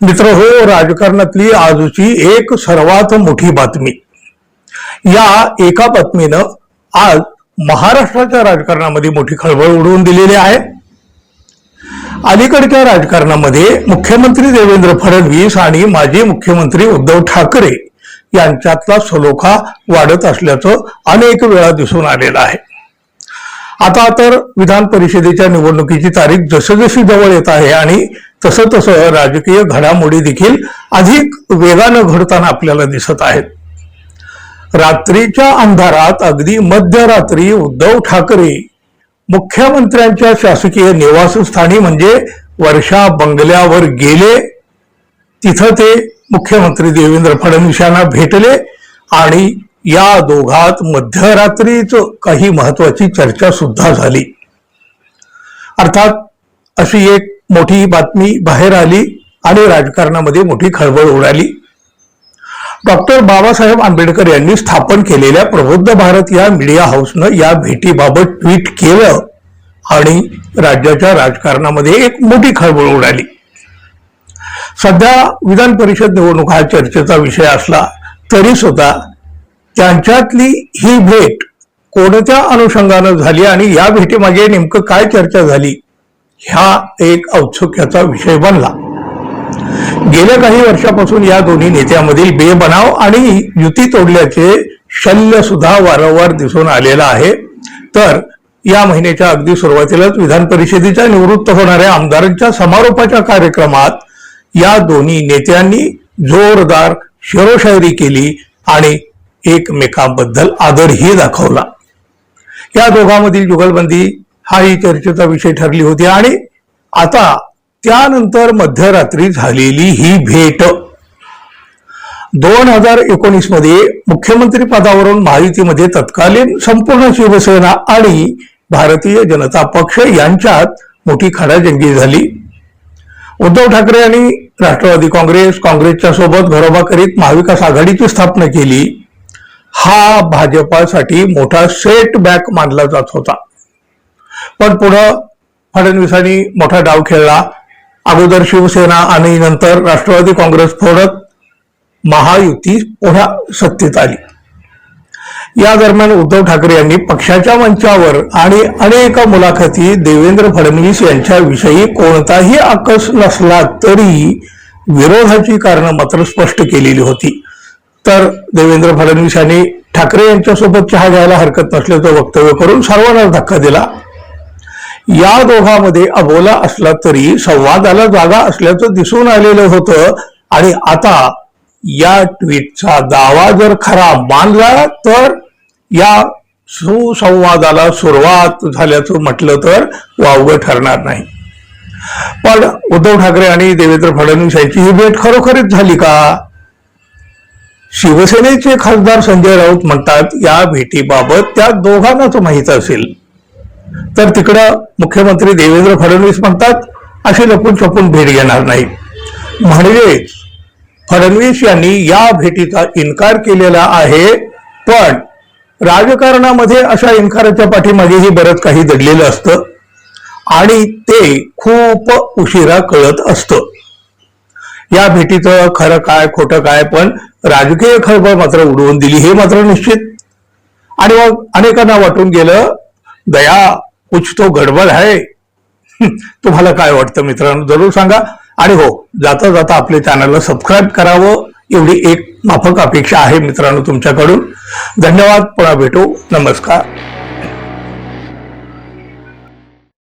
मित्रहो, राजकारणातली आजची एक सर्वात मोठी बातमी. या एका बातमीनं आज महाराष्ट्राच्या राजकारणामध्ये मोठी खळबळ उडवून दिलेली आहे. अलीकडच्या राजकारणामध्ये मुख्यमंत्री देवेंद्र फडणवीस आणि माजी मुख्यमंत्री उद्धव ठाकरे यांच्यातला सलोखा वाढत असल्याचं अनेक वेळा दिसून आलेलं आहे. आता तर विधान परिषदेच्या निवडणुकीची तारीख जसजशी जवळ येत आहे आणि तसं तसं राजकीय घडामोडी देखील अधिक वेगानं घडताना आपल्याला दिसत आहेत. रात्रीच्या अंधारात अगदी मध्यरात्री उद्धव ठाकरे मुख्यमंत्र्यांच्या शासकीय निवासस्थानी म्हणजे वर्षा बंगल्यावर गेले. तिथं ते मुख्यमंत्री देवेंद्र फडणवीस यांना भेटले आणि या दोघात मध्यरात्रीच काही महत्वाची चर्चा सुद्धा झाली. अर्थात अशी एक मोठी बातमी बाहेर आली आणि राजकारणामध्ये मोठी खळबळ उडाली. डॉक्टर बाबासाहेब आंबेडकर यांनी स्थापन केलेल्या प्रबुद्ध भारत या मीडिया हाऊसनं या भेटीबाबत ट्विट केलं आणि राज्याच्या राजकारणामध्ये एक मोठी खळबळ उडाली. सध्या विधान परिषद निवडणूक हा चर्चेचा विषय असला तरी सुद्धा त्यांच्यातली ही भेट कोणत्या अनुषंगानं झाली आणि या भेटीमागे नेमकं काय चर्चा झाली ह्या एक औत्सुक्याचा विषय बनला. गेल्या काही वर्षापासून या दोन्ही नेत्यांमधील बेबनाव आणि युती तोडल्याचे शल्य सुद्धा वारंवार दिसून आलेलं आहे. तर या महिन्याच्या अगदी सुरुवातीलाच विधान परिषदेच्या निवृत्त होणाऱ्या आमदारांच्या समारोपाच्या कार्यक्रमात या दोन्ही नेत्यांनी जोरदार शेरोशायरी केली आणि एकमेकांबद्दल आदरही दाखवला. या दोघांमधील जुगलबंदी हाही चर्चेचा विषय ठरली होती आणि आता त्यानंतर मध्यरात्री झालेली ही भेट 2019 मध्ये मुख्यमंत्री पदावरून महायुतीमध्ये तत्कालीन संपूर्ण शिवसेना आणि भारतीय जनता पक्ष यांच्यात मोठी खडाजंगी झाली. उद्धव ठाकरे यांनी राष्ट्रवादी काँग्रेसच्या सोबत घरोबा करीत महाविकास आघाडीची स्थापना केली. हा भाजपासाठी मोठा सेटबॅक मानला जात होता. पण पुढं फडणवीसांनी मोठा डाव खेळला. अगोदर शिवसेना आणि नंतर राष्ट्रवादी काँग्रेस फोडत महायुती पुन्हा सत्तेत आली. या दरम्यान उद्धव ठाकरे यांनी पक्षाच्या मंचावर आणि अनेक मुलाखती देवेंद्र फडणवीस यांच्याविषयी कोणताही आकस नसला तरी विरोधाची कारणं मात्र स्पष्ट केलेली होती. तर देवेंद्र फडणवीस यांनी ठाकरे यांच्यासोबत चहा घ्यायला हरकत नसल्याचं वक्तव्य करून सर्वांनाच धक्का दिला. या दोघांमध्ये अबोला असला तरी संवादाला जागा असल्याचं दिसून आलेलं होतं आणि आता या ट्विटचा दावा जर खरा मानला तर या सुसंवादाला सुरुवात झाल्याचं म्हटलं तर वावगं ठरणार नाही. पण उद्धव ठाकरे आणि देवेंद्र फडणवीस यांची ही भेट खरोखरीच झाली का? शिवसेनेचे खासदार संजय राऊत म्हणतात या भेटीबाबत त्या दोघांनाच माहीत असेल. तर तिकडं मुख्यमंत्री देवेंद्र फडणवीस म्हणतात अशी लपून छपून भेट घेणार नाही. म्हणजेच फडणवीस यांनी या भेटीचा इन्कार केलेला आहे. पण राजकारणामध्ये अशा इन्काराच्या पाठीमागेही बरंच काही दडलेलं असतं आणि ते खूप उशिरा कळत असतं. या भेटीचं खरं काय खोटं काय पण राजकीय खळबळ मात्र उडवून दिली हे मात्र निश्चित. आणि मग अनेकांना वाटून गेलं दया कुछ तो गडबड आहे. तुम्हाला काय वाटतं मित्रांनो जरूर सांगा. आणि हो, जाता जाता आपल्या चॅनलला सबस्क्राईब करावं एवढी एक माफक अपेक्षा आहे मित्रांनो तुमच्याकडून. धन्यवाद. पुन्हा भेटू. नमस्कार.